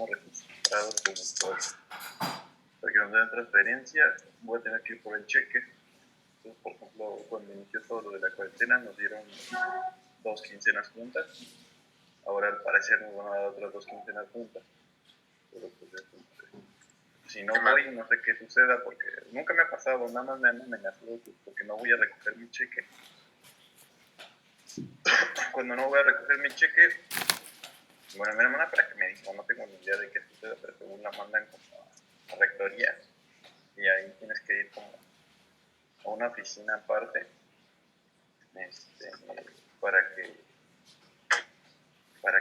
estamos registrados como todos. Para que nos den transferencia, voy a tener que ir por el cheque. Entonces, por ejemplo, cuando inició todo lo de la cuarentena, nos dieron 2 quincenas juntas. Ahora, al parecer, nos van a dar otras 2 quincenas juntas. Pero pues si no voy, no sé qué suceda, porque nunca me ha pasado, nada más me han amenazado porque no voy a recoger mi cheque. Cuando no voy a recoger mi cheque, bueno, mi hermana para que me dijo, no tengo ni idea de qué suceda, pero según la mandan como a rectoría y ahí tienes que ir como a una oficina aparte para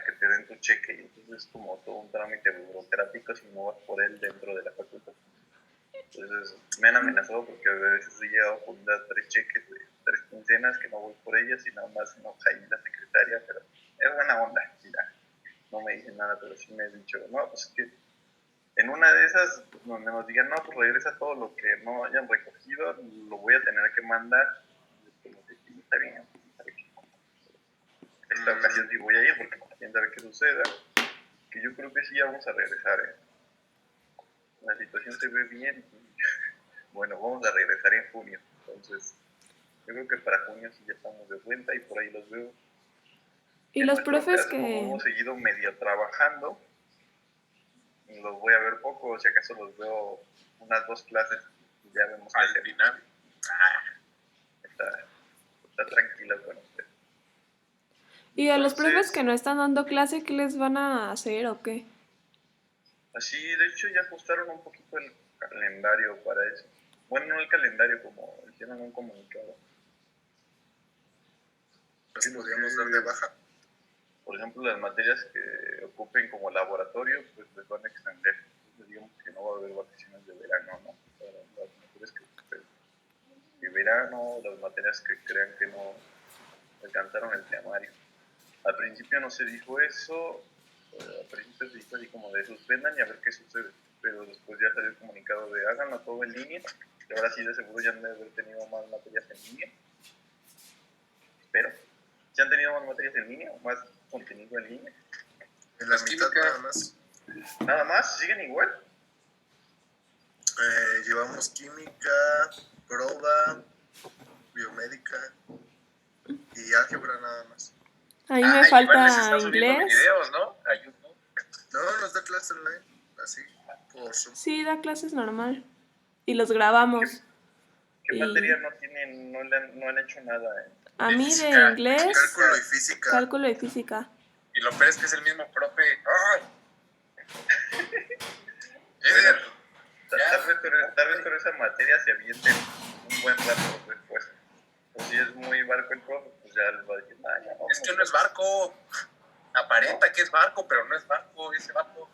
que te den tu cheque, y entonces es como todo un trámite burocrático si no vas por él dentro de la facultad. Entonces me han amenazado porque a veces he llegado a juntar 3 cheques de 3 quincenas que no voy por ellas y nada más me enoja ahí la secretaria, pero es buena onda, ya. No me dicen nada, pero sí me he dicho, no, pues es que en una de esas donde nos digan, no, pues regresa todo lo que no hayan recogido, lo voy a tener que mandar. Como que sí, está bien, sabe que esta ocasión sí voy a ir porque quién sabe qué suceda, que yo creo que sí vamos a regresar. La situación se ve bien y bueno, vamos a regresar en junio, entonces yo creo que para junio sí ya estamos de vuelta y por ahí los veo. Y En los nuestro profes caso, como que... hemos seguido medio trabajando, los voy a ver poco, si acaso los veo unas 2 clases y ya vemos al final. Está tranquilo con usted. Y a los profes que no están dando clase, ¿qué les van a hacer o qué? Así, de hecho, ya ajustaron un poquito el calendario para eso. Bueno, no el calendario, como hicieron un comunicado. ¿Nos podríamos dar de baja? Por ejemplo, las materias que ocupen como laboratorio, pues les van a extender. Entonces, digamos que no va a haber vacaciones de verano, ¿no? Para las materias que ocupen de verano, las materias que crean que no alcanzaron el temario. Al principio no se dijo eso, al principio se dijo así como de suspendan y a ver qué sucede, pero después ya salió el comunicado de háganlo todo en línea, y ahora sí de seguro ya han de haber tenido más materias en línea, espero. ¿Ya han tenido más materias en línea o más contenido en línea? En la mitad nada más. ¿Nada más? ¿Siguen igual? Llevamos química, proba, biomédica y álgebra nada más. A mí me falta está subiendo inglés. videos, ¿no? A YouTube. No, nos da clase online, así, por Zoom. Sí, da clases normal. Y los grabamos. ¿Qué materia no tienen, no han hecho nada? A mí de física, inglés, Cálculo y física. cálculo y física. Y lo peor es que es el mismo profe. ¡Ay! Bueno, tal vez con esa materia se avienten un buen rato después. Pues si es muy barco el profe, pues ya les va a decir, ya no. Es que no es barco. Aparenta que es barco, pero no es barco ese barco.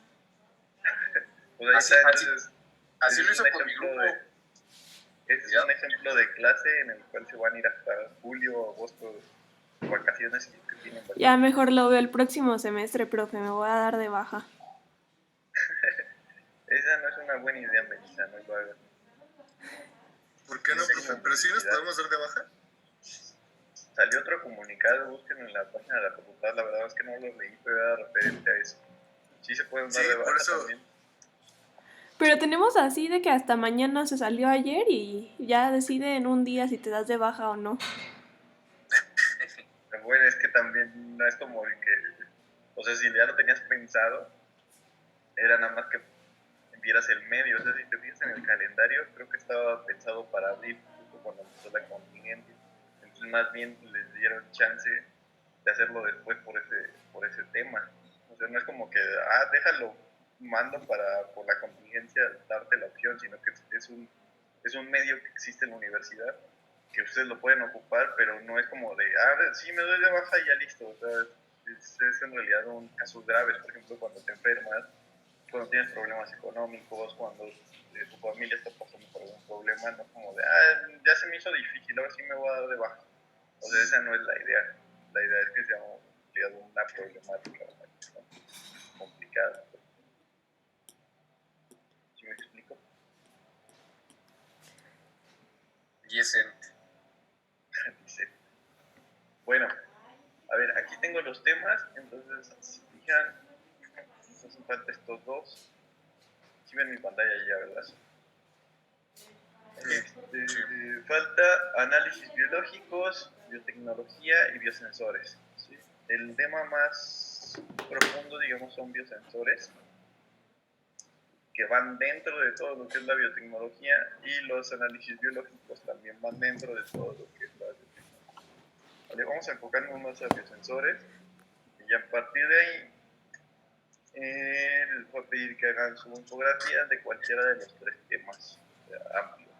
Pues ahí está, entonces. Así lo hizo con mi grupo. Ese es un ejemplo de clase en el cual se van a ir hasta julio o agosto de vacaciones y que tienen vacaciones. Ya mejor lo veo el próximo semestre, profe. Me voy a dar de baja. Esa no es una buena idea, Melissa, no lo hagas. ¿Por qué no, profe? ¿Pero sí nos podemos dar de baja? Salió otro comunicado, búsquenlo en la página de la facultad, la verdad es que no lo leí, pero era referente a eso. Sí se pueden dar de baja por eso también. Pero tenemos así de que hasta mañana se salió ayer y ya decide en un día si te das de baja o no. Bueno, es que también no es como el que, o sea, si ya lo tenías pensado, era nada más que vieras el medio. O sea, si te fijas en el calendario, creo que estaba pensado para abril, justo cuando empezó la contingencia. Entonces, más bien les dieron chance de hacerlo después por ese tema. O sea, no es como que, déjalo, mando por la contingencia darte la opción, sino que es un medio que existe en la universidad, que ustedes lo pueden ocupar, pero no es como de, sí, me doy de baja y ya listo. O sea, es en realidad casos graves, por ejemplo, cuando te enfermas, cuando tienes problemas económicos, cuando tu familia está pasando por algún problema, no como de, ya se me hizo difícil, ahora sí me voy a dar de baja. O sea, esa no es la idea. La idea es que sea una problemática complicada. ¿Sí me explico? Yesent. Bueno, a ver, aquí tengo los temas, entonces, si fijan, es un falta estos dos. Si ven mi pantalla ya, ¿verdad? Falta análisis biológicos, biotecnología y biosensores. ¿Sí? El tema más profundo, digamos, son biosensores, que van dentro de todo lo que es la biotecnología, y los análisis biológicos también van dentro de todo lo que es la biotecnología. Vale, vamos a enfocarnos más a biosensores, y a partir de ahí les voy a pedir que hagan su infografía de cualquiera de los tres temas amplios.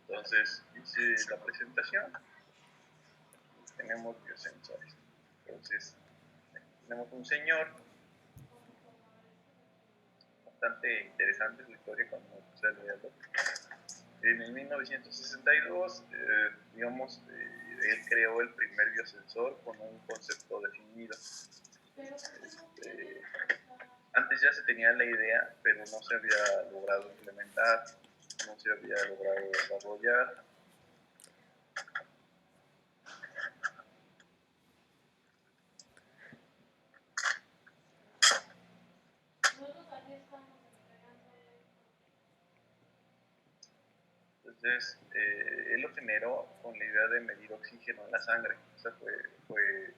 Entonces, hice la presentación. Tenemos biosensores. Entonces, tenemos un señor, bastante interesante su historia cuando me puse a leerlo. En el 1962, digamos, él creó el primer biosensor con un concepto definido. Antes ya se tenía la idea, pero no se había logrado implementar, no se había logrado desarrollar. Entonces, él lo generó con la idea de medir oxígeno en la sangre. O sea, fue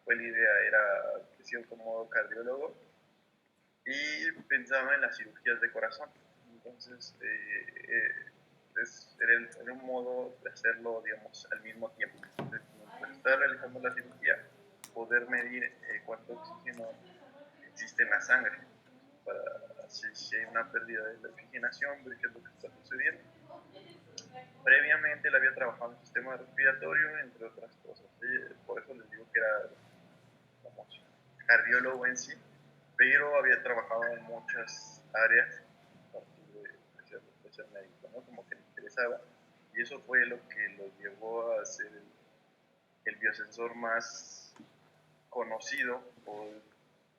la idea, era de cierto modo cardiólogo, y pensaba en las cirugías de corazón. Entonces, era un modo de hacerlo, digamos, al mismo tiempo. Entonces, mientras estaba realizando la cirugía, poder medir cuánto oxígeno existe en la sangre, para si hay una pérdida de la oxigenación, ver qué es lo que está sucediendo. Previamente él había trabajado en el sistema respiratorio, entre otras cosas. Por eso les digo que era como cardiólogo en sí, pero había trabajado en muchas áreas a partir de ser médico, ¿no? Como que le interesaba, y eso fue lo que lo llevó a ser el biosensor más conocido, o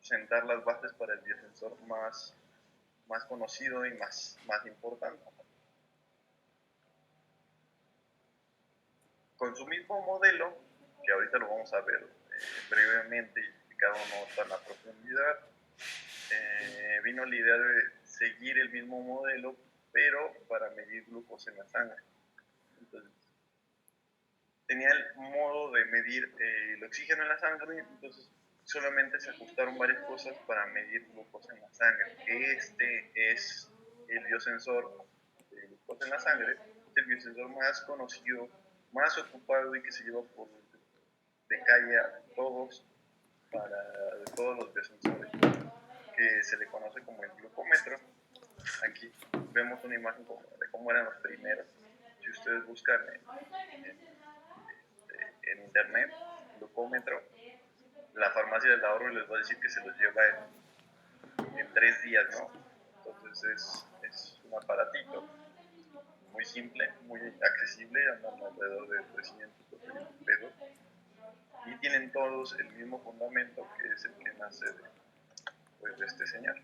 sentar las bases para el biosensor más conocido y más importante. Con su mismo modelo, que ahorita lo vamos a ver brevemente y explicado no tan a profundidad, vino la idea de seguir el mismo modelo, pero para medir glucosa en la sangre. Entonces, tenía el modo de medir el oxígeno en la sangre, entonces solamente se ajustaron varias cosas para medir glucosa en la sangre. Este es el biosensor de glucosa en la sangre, es el biosensor más conocido, más ocupado, y que se lleva por de calle a todos, de todos los biosensores, que se le conoce como el glucómetro. Aquí vemos una imagen de cómo eran los primeros. Si ustedes buscan en internet glucómetro, la farmacia del ahorro les va a decir que se los lleva en 3 días, ¿no? Entonces es un aparatito muy simple, muy accesible, andan alrededor de 300 pesos, y tienen todos el mismo fundamento, que es el que nace de este señor.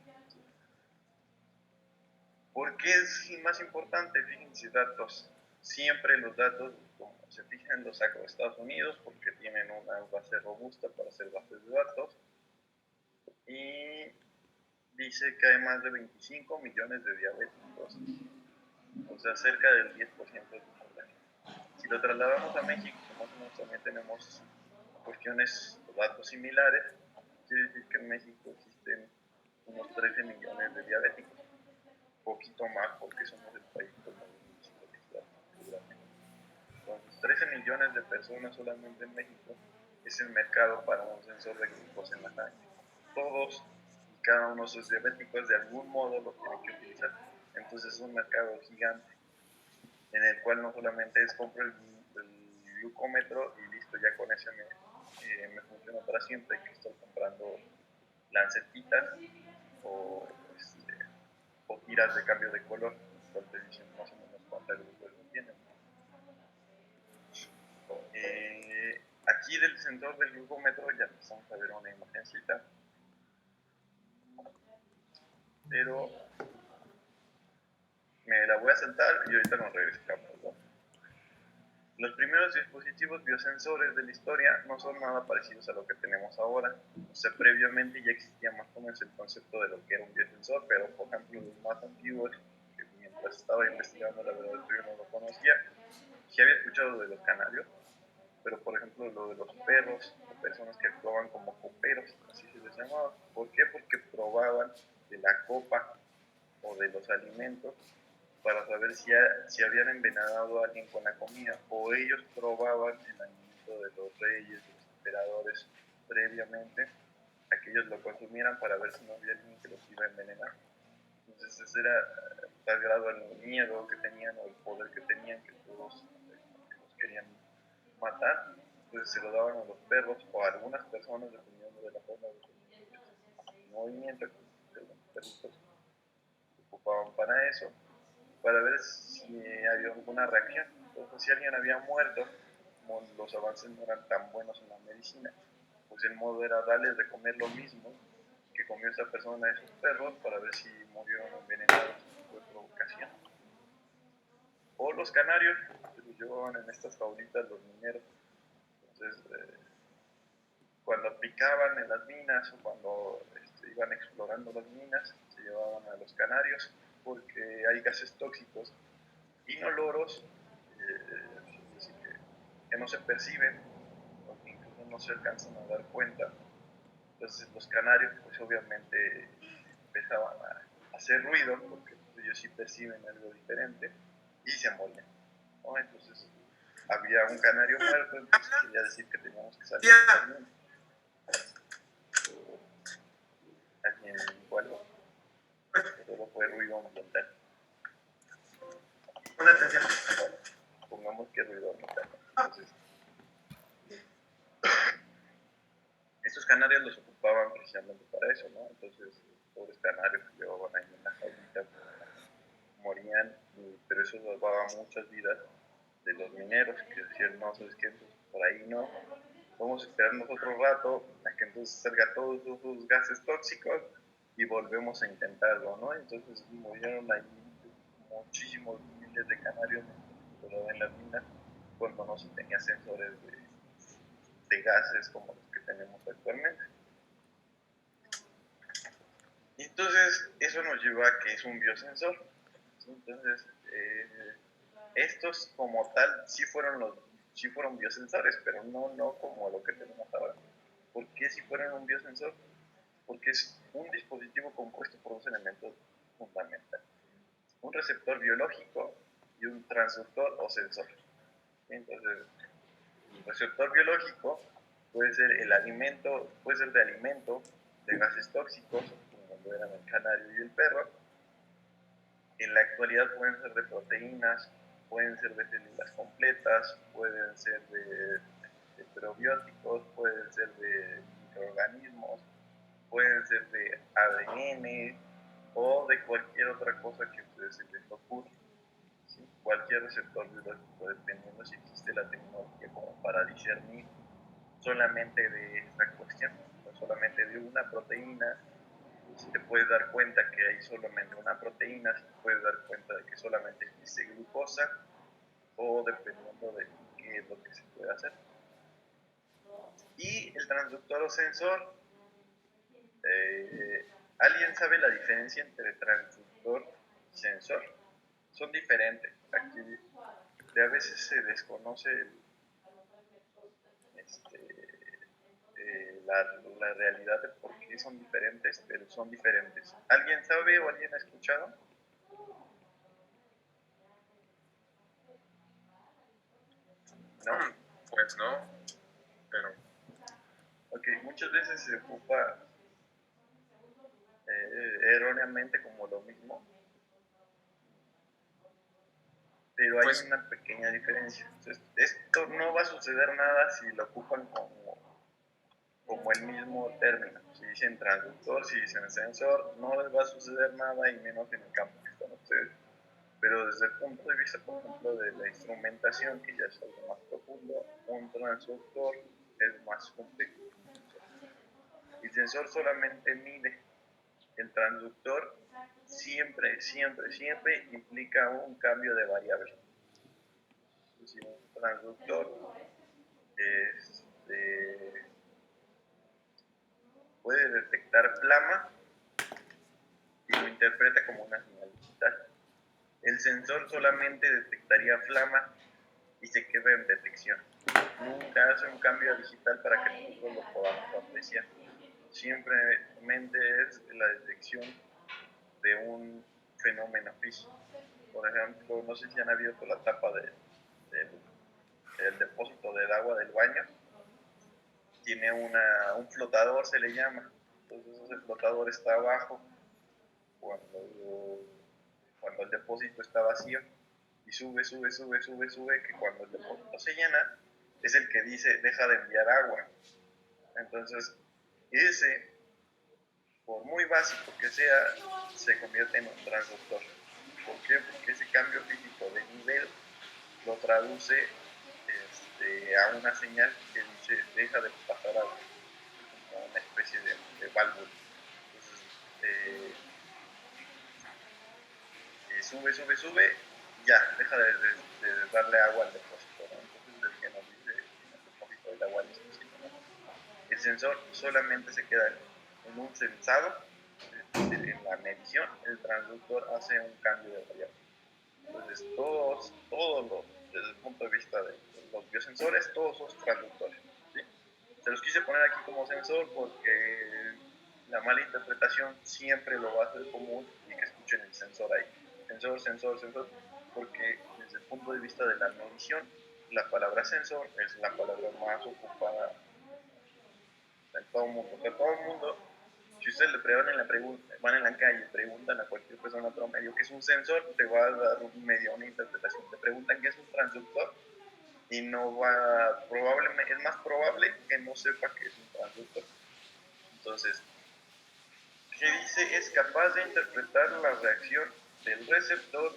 ¿Por qué es más importante? Fíjense, datos. Siempre los datos, como se fijan, los saco de Estados Unidos, porque tienen una base robusta para hacer bases de datos. Y dice que hay más de 25 millones de diabéticos, o sea, cerca del 10% de la población. Si lo trasladamos a México, que más o menos también tenemos cuestiones o datos similares, quiere decir que en México existen unos 13 millones de diabéticos. Poquito más, porque somos el país con más índice. Entonces, 13 millones de personas solamente en México es el mercado para un sensor de glucosa en la sangre. Todos y cada uno de esos diabéticos de algún modo lo tienen que utilizar. Entonces es un mercado gigante, en el cual no solamente es compro el glucómetro y listo, ya con eso me funciona para siempre. Hay que estar comprando lancetitas o tiras de cambio de color, cuando te dicen más o menos cuánta glucosa tienen. Aquí del sensor del glucómetro ya empezamos a ver una imagencita, pero me la voy a saltar y ahorita nos regresamos, ¿no? Los primeros dispositivos biosensores de la historia no son nada parecidos a lo que tenemos ahora. O sea, previamente ya existía más o menos el concepto de lo que era un biosensor, pero por ejemplo los más antiguos, que mientras estaba investigando la verdad yo no lo conocía, sí había escuchado de los canarios, pero por ejemplo lo de los perros, o personas que actuaban como coperos, así se les llamaba. ¿Por qué? Porque probaban de la copa o de los alimentos para saber si habían envenenado a alguien con la comida, o ellos probaban el alimento de los reyes, de los emperadores previamente, a que ellos lo consumieran para ver si no había alguien que los iba a envenenar. Entonces ese era tal grado el miedo que tenían o el poder que tenían que todos los querían matar. Entonces se lo daban a los perros o a algunas personas dependiendo de la forma de movimiento que los perritos se ocupaban para eso, para ver si había alguna reacción. Entonces, si alguien había muerto, como los avances no eran tan buenos en la medicina, pues el modo era darles de comer lo mismo que comió esa persona a esos perros para ver si murieron envenenados por provocación. O los canarios, que los llevaban en estas jaulitas los mineros. Entonces, cuando picaban en las minas o cuando iban explorando las minas, se llevaban a los canarios porque hay gases tóxicos inoloros, es decir, que no se perciben o que incluso no se alcanzan a dar cuenta. Entonces los canarios pues obviamente empezaban a hacer ruido porque pues, ellos sí perciben algo diferente y se morían, ¿no? Entonces había un canario muerto, entonces quería decir que teníamos que salir del camino. Alguien dijo algo, solo fue ruido ambiental. Una atención. Pongamos que ruido ambiental. Entonces, estos canarios los ocupaban precisamente para eso, ¿no? Entonces, pobres canarios que llevaban ahí en la jaulita morían, pero eso salvaba muchas vidas de los mineros que decían, no, ¿sabes qué? Entonces, por ahí no, vamos a esperarnos otro rato a que entonces salga todos esos gases tóxicos y volvemos a intentarlo, ¿no? Entonces murieron ahí muchísimos miles de canarios en las minas cuando no se tenía sensores de gases como los que tenemos actualmente. Y entonces eso nos lleva a que es un biosensor. Entonces estos como tal sí fueron biosensores, pero no como lo que tenemos ahora. ¿Por qué si fueron un biosensor? Porque es un dispositivo compuesto por dos elementos fundamentales: un receptor biológico y un transductor o sensor. Entonces, el receptor biológico puede ser el alimento, puede ser de alimento, de gases tóxicos, como lo eran el canario y el perro. En la actualidad pueden ser de proteínas, pueden ser de células completas, pueden ser de probióticos, pueden ser de microorganismos, pueden ser de ADN o de cualquier otra cosa que a ustedes se les ocurra. ¿Sí? Cualquier receptor biológico, dependiendo si existe la tecnología como para discernir solamente de esta cuestión, no solamente de una proteína. Si te puedes dar cuenta que hay solamente una proteína, si te puedes dar cuenta de que solamente existe glucosa, o dependiendo de qué es lo que se puede hacer. Y el transductor o sensor, ¿alguien sabe la diferencia entre transductor y sensor? Son diferentes. Aquí a veces se desconoce la realidad de por qué son diferentes, pero son diferentes. ¿Alguien sabe o alguien ha escuchado? ¿No? Pues no, pero Ok, muchas veces se ocupa erróneamente como lo mismo, pero hay pues una pequeña diferencia. Entonces, esto no va a suceder nada si lo ocupan como el mismo término. Si dicen transductor, si dicen sensor, no les va a suceder nada, y menos en el campo que están ustedes. Pero desde el punto de vista, por ejemplo, de la instrumentación, que ya es algo más profundo, un transductor es más complejo. El sensor solamente mide. El transductor siempre implica un cambio de variable. decir, un transductor puede detectar flama y lo interpreta como una señal digital. El sensor solamente detectaría flama y se queda en detección. Nunca hace un cambio a digital para que nosotros lo podamos apreciar. Simplemente es la detección de un fenómeno físico. Por ejemplo, no sé si han abierto la tapa del depósito del agua del baño. Tiene un flotador, se le llama. Entonces ese flotador está abajo cuando el depósito está vacío y sube, que cuando el depósito se llena es el que dice deja de enviar agua. Entonces ese, por muy básico que sea, se convierte en un transductor. ¿Por qué? Porque ese cambio físico de nivel lo traduce a una señal que dice deja de pasar agua, como una especie de válvula. Entonces sube, ya, deja de darle agua al depósito, ¿no? Entonces es el que nos dice en el depósito del agua el sensor solamente se queda en un sensado, es decir, en la medición. El transductor hace un cambio de variable. Entonces desde el punto de vista de los biosensores, todos son transductores, ¿sí? Se los quise poner aquí como sensor porque la mala interpretación siempre lo va a hacer común y que escuchen el sensor ahí. Sensor, porque desde el punto de vista de la medición, la palabra sensor es la palabra más ocupada en todo el mundo. O sea, todo el mundo, si ustedes le van en la calle y preguntan a cualquier persona promedio qué es un sensor, te va a dar una interpretación. Te preguntan qué es un transductor y es más probable que no sepa qué es un transductor. Entonces, ¿qué dice? Es capaz de interpretar la reacción del receptor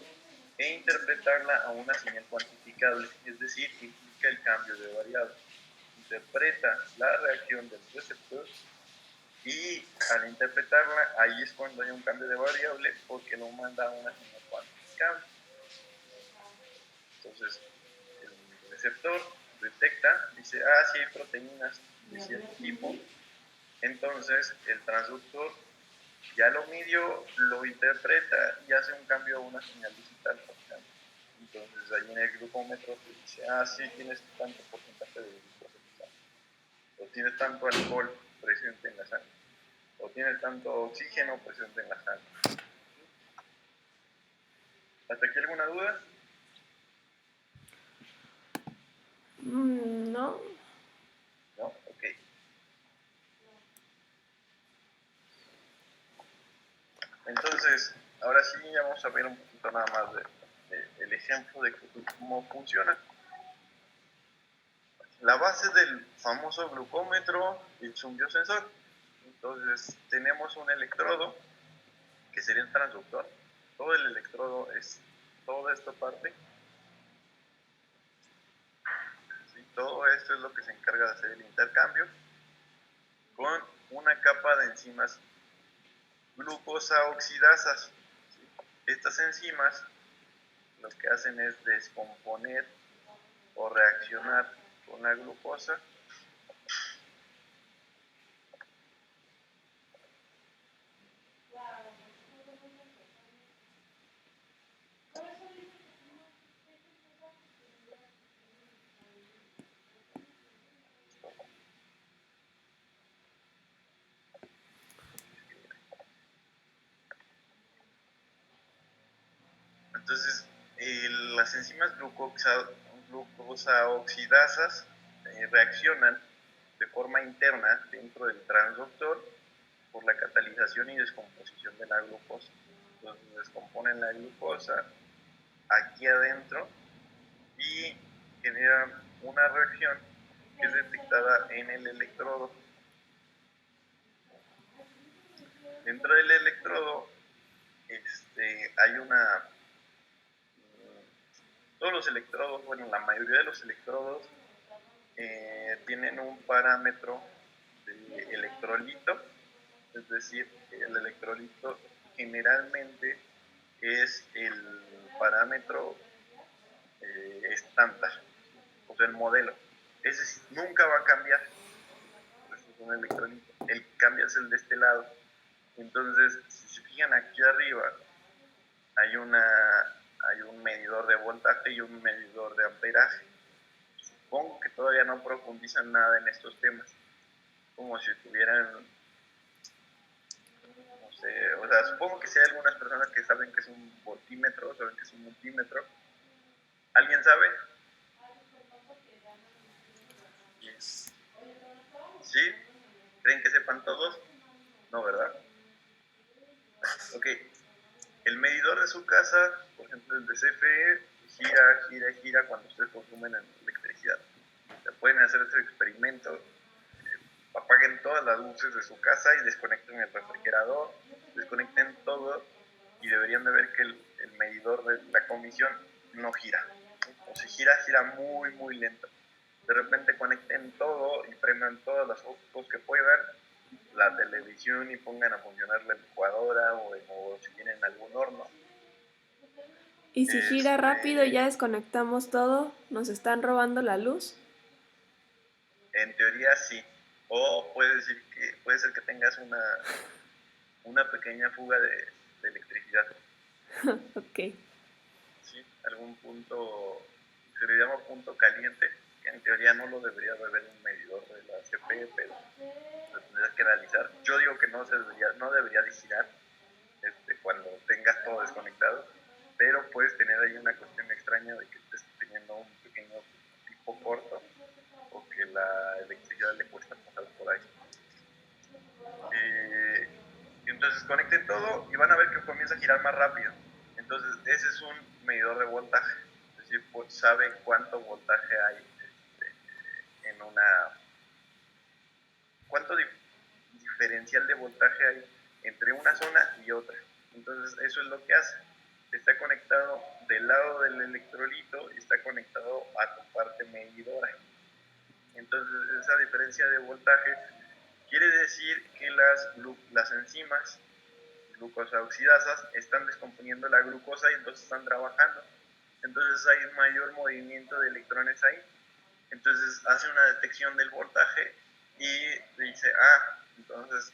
e interpretarla a una señal cuantificable, es decir, implica el cambio de variable. Interpreta la reacción del receptor y al interpretarla, ahí es cuando hay un cambio de variable porque no manda una señal cuantificable. Entonces, el receptor detecta, dice, sí hay proteínas de cierto tipo. Entonces, el transductor ya lo midió, lo interpreta y hace un cambio a una señal digital, por ejemplo. Entonces, ahí en el glucómetro te dice, sí, tienes tanto porcentaje de glucosa en la sangre, o tienes tanto alcohol presente en la sangre, o tienes tanto oxígeno presente en la sangre. ¿Hasta aquí alguna duda? No. ¿No? Ok. Entonces, ahora sí ya vamos a ver un poquito nada más el ejemplo de cómo funciona. La base del famoso glucómetro es un biosensor. Entonces, tenemos un electrodo, que sería el transductor. Todo el electrodo es toda esta parte. ¿Sí? Todo esto es lo que se encarga de hacer el intercambio con una capa de enzimas glucosa oxidasas. ¿Sí? Estas enzimas lo que hacen es descomponer o reaccionar con la glucosa Entonces, las enzimas glucosa oxidasas reaccionan de forma interna dentro del transductor por la catalización y descomposición de la glucosa. Entonces, descomponen la glucosa aquí adentro y generan una reacción que es detectada en el electrodo. Dentro del electrodo hay todos los electrodos, bueno, la mayoría de los electrodos tienen un parámetro de electrolito, es decir, el electrolito generalmente es el parámetro estándar. justo el modelo. Ese sí nunca va a cambiar. Eso es un electrolito. El que cambia es el de este lado. Entonces, si se fijan aquí arriba, hay un medidor de voltaje y un medidor de amperaje. Supongo que todavía no profundizan nada en estos temas. Como si tuvieran, no sé, o sea, supongo que sí hay algunas personas que saben que es un voltímetro, saben que es un multímetro. ¿Alguien sabe? Yes. ¿Sí? ¿Creen que sepan todos? No, ¿verdad? Ok. El medidor de su casa, por ejemplo el de CFE, gira cuando ustedes consumen electricidad. Se pueden hacer ese experimento, apaguen todas las luces de su casa y desconecten el refrigerador, desconecten todo y deberían de ver que el medidor de la comisión no gira. O si gira, gira muy, muy lento. De repente conecten todo y prendan todos los focos que puedan, la televisión y pongan a funcionar la licuadora o si tienen algún horno. Y si gira rápido y ya desconectamos todo, ¿nos están robando la luz? En teoría sí. O puede ser que tengas una pequeña fuga de electricidad. Ok. ¿Sí? Algún punto, se le llama punto caliente, que en teoría no lo debería de haber un medidor de la CP, pero lo tendrías que analizar. Yo digo que no debería de girar cuando tengas todo desconectado, pero puedes tener ahí una cuestión extraña de que estés teniendo un pequeño tipo corto o que la electricidad le cuesta pasar por ahí. Entonces conecten todo y van a ver que comienza a girar más rápido. Entonces ese es un medidor de voltaje, es decir, sabe cuánto voltaje hay en cuánto diferencial de voltaje hay entre una zona y otra. Entonces eso es lo que hace. Está conectado del lado del electrolito y está conectado a tu parte medidora. Entonces esa diferencia de voltaje quiere decir que las enzimas glucosa oxidasas están descomponiendo la glucosa y entonces están trabajando. Entonces hay mayor movimiento de electrones ahí. Entonces hace una detección del voltaje y dice, entonces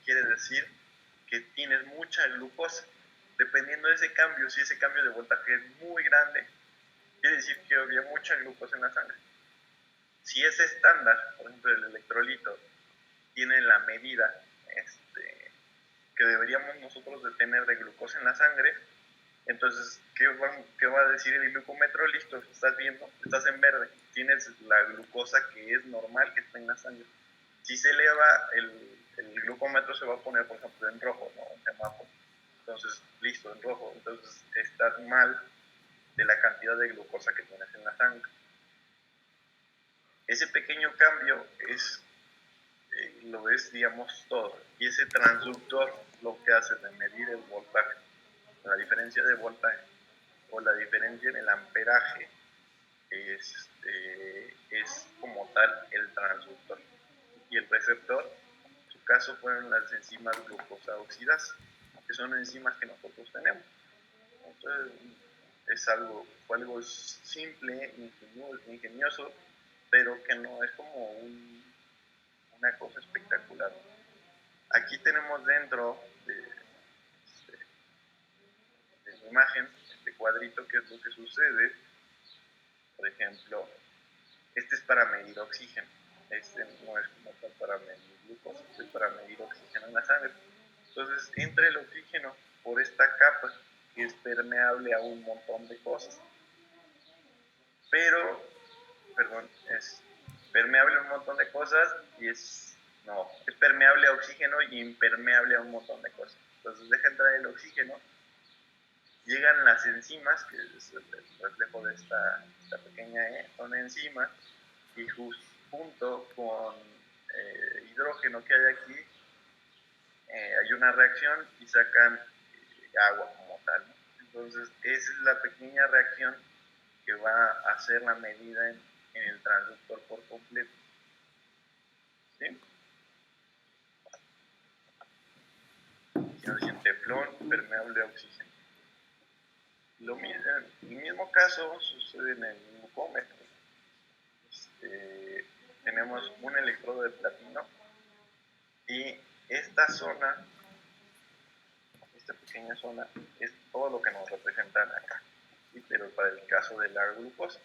quiere decir que tienes mucha glucosa. Dependiendo de ese cambio, si ese cambio de voltaje es muy grande, quiere decir que había mucha glucosa en la sangre. Si es estándar, por ejemplo el electrolito, tiene la medida que deberíamos nosotros de tener de glucosa en la sangre, entonces, ¿qué va a decir el glucómetro? Listo, estás viendo, estás en verde, tienes la glucosa que es normal que está en la sangre. Si se eleva, el glucómetro se va a poner, por ejemplo, en rojo, ¿no? Un semáforo. Entonces, listo, en rojo. Entonces, estás mal de la cantidad de glucosa que tienes en la sangre. Ese pequeño cambio lo es, digamos, todo. Y ese transductor lo que hace es medir el voltaje, la diferencia de voltaje o la diferencia en el amperaje es como tal el transductor. Y el receptor, en su caso, fueron las enzimas glucosa oxidasa, que son enzimas que nosotros tenemos. Entonces, fue algo simple, ingenioso, pero que no es como una cosa espectacular. Aquí tenemos dentro de la imagen, este cuadrito, que es lo que sucede. Por ejemplo, este es para medir oxígeno. Este no es como tal para medir glucosa, este es para medir oxígeno en la sangre. Entonces entra el oxígeno por esta capa que es permeable a un montón de cosas. Es permeable a un montón de cosas y es permeable a oxígeno y impermeable a un montón de cosas. Entonces deja entrar el oxígeno, llegan las enzimas, que es el reflejo de esta pequeña E, son enzimas, y junto con hidrógeno que hay aquí, hay una reacción y sacan agua como tal, ¿no? Entonces, esa es la pequeña reacción que va a hacer la medida en el transductor por completo. ¿Sí? Aquí nos dicen teflón permeable a oxígeno. El mismo caso sucede en el glucómetro. tenemos un electrodo de platino y esta zona, esta pequeña zona, es todo lo que nos representan acá. ¿Sí? Pero para el caso de la glucosa,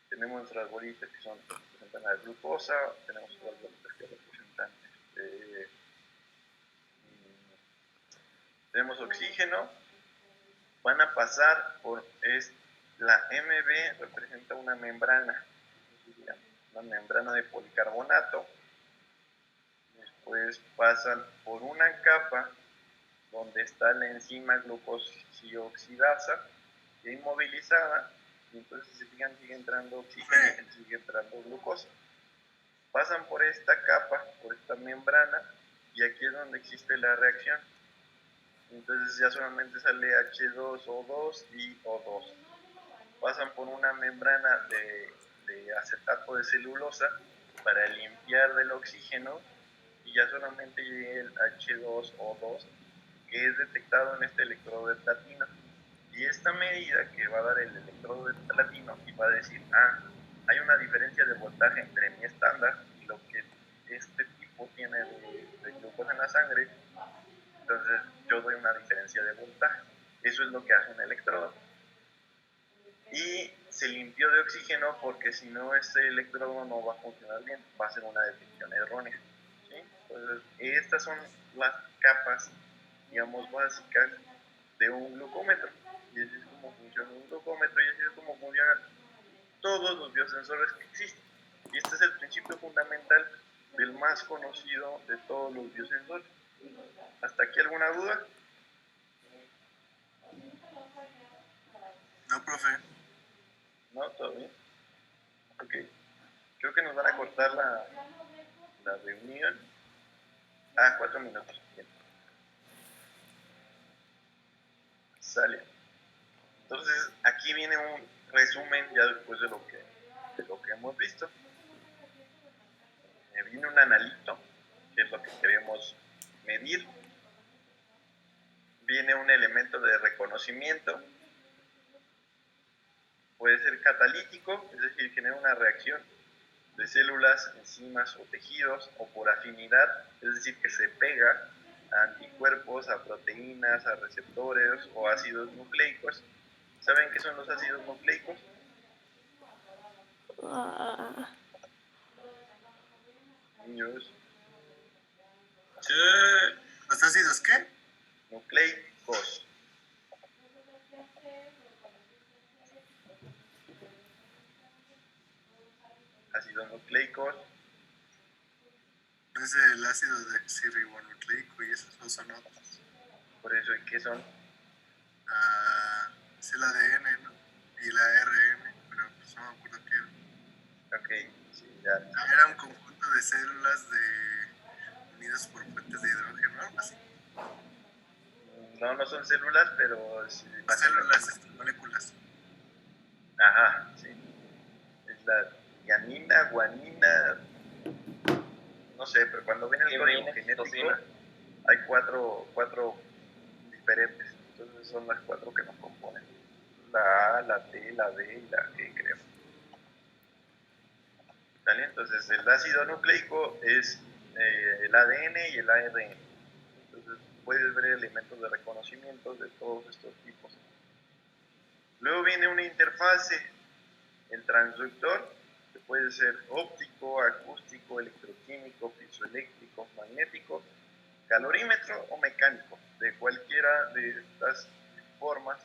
tenemos nuestras bolitas que representan la glucosa, tenemos otras bolitas que representan tenemos oxígeno, van a pasar por la MB representa una membrana, una membrana de policarbonato, después pasan por una capa donde está la enzima glucosioxidasa inmovilizada, y entonces sigue entrando oxígeno y sigue entrando glucosa. Pasan por esta capa, por esta membrana, y aquí es donde existe la reacción. Entonces ya solamente sale H2O2 y O2. Pasan por una membrana de acetato de celulosa para limpiar del oxígeno y ya solamente llega el H2O2 que es detectado en este electrodo de platino. Y esta medida que va a dar el electrodo de platino y va a decir, hay una diferencia de voltaje entre mi estándar y lo que este tipo tiene de glucosa en la sangre, entonces yo doy una diferencia de voltaje. Eso es lo que hace un electrodo. Y se limpió de oxígeno porque si no ese electrodo no va a funcionar bien, va a ser una detección errónea. ¿Sí? Entonces estas son las capas, digamos, básicas de un glucómetro. Y así es como funciona un glucómetro y así es como funcionan todos los biosensores que existen. Y este es el principio fundamental del más conocido de todos los biosensores. ¿Hasta aquí alguna duda? No, profe. ¿No? ¿Todo bien? Ok. Creo que nos van a cortar la reunión. 4 minutos. Bien. Sale. Entonces, aquí viene un resumen ya después de lo que hemos visto. Viene un analito, que es lo que queremos medir. Viene un elemento de reconocimiento. Puede ser catalítico, es decir, genera una reacción de células, enzimas o tejidos, o por afinidad, es decir, que se pega a anticuerpos, a proteínas, a receptores o ácidos nucleicos. ¿Saben qué son los ácidos nucleicos? Niños. Sí. ¿Los ácidos qué? Nucleicos. Ácidos nucleicos. No es el ácido desoxirribonucleico y esos no son otros. Por eso, ¿y qué son? Es el ADN, ¿no? Y la ARN, pero pues no me acuerdo qué era. Ok, sí, ya. Era un conjunto de células unidas por fuentes de hidrógeno, algo así. No, no son células, pero sí, Células, moléculas. Ajá, sí. Es la guanina, no sé, pero cuando viene el código genético hay cuatro diferentes. Entonces son las 4 que nos componen. La A, la T, la D y la G, creo. ¿Vale? Entonces el ácido nucleico es el ADN y el ARN. Entonces puedes ver elementos de reconocimiento de todos estos tipos. Luego viene una interfase, el transductor, que puede ser óptico, acústico, electroquímico, piezoeléctrico, magnético, calorímetro o mecánico. De cualquiera de estas formas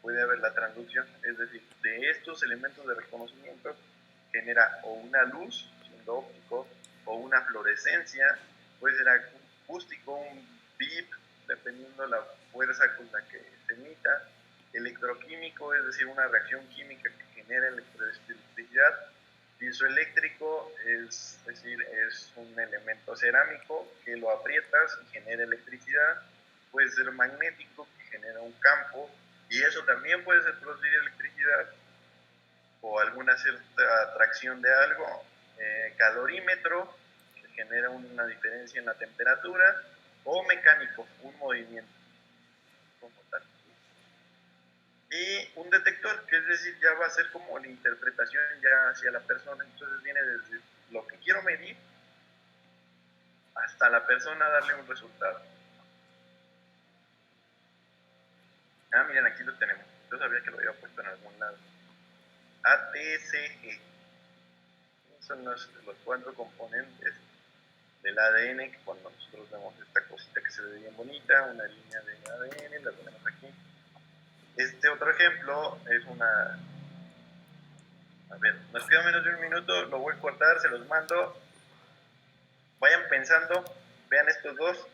puede haber la transducción, es decir, de estos elementos de reconocimiento genera o una luz, siendo óptico, o una fluorescencia, puede ser acústico, un bip, dependiendo la fuerza con la que se emita, electroquímico, es decir, una reacción química que genera electricidad, piezoeléctrico, es decir, es un elemento cerámico que lo aprietas y genera electricidad, puede ser magnético, que genera un campo, y eso también puede ser producir electricidad o alguna cierta atracción de algo, calorímetro, que genera una diferencia en la temperatura, o mecánico, un movimiento como tal. y un detector, que es decir, ya va a ser como la interpretación ya hacia la persona. Entonces viene desde lo que quiero medir hasta la persona darle un resultado. Ah, miren, aquí lo tenemos. Yo sabía que lo había puesto en algún lado. ATCG. Son los 4 componentes del ADN, que cuando nosotros vemos esta cosita que se ve bien bonita, una línea de ADN, la tenemos aquí. Este otro ejemplo es una... A ver, nos queda menos de un minuto, lo voy a cortar, se los mando. Vayan pensando, vean estos dos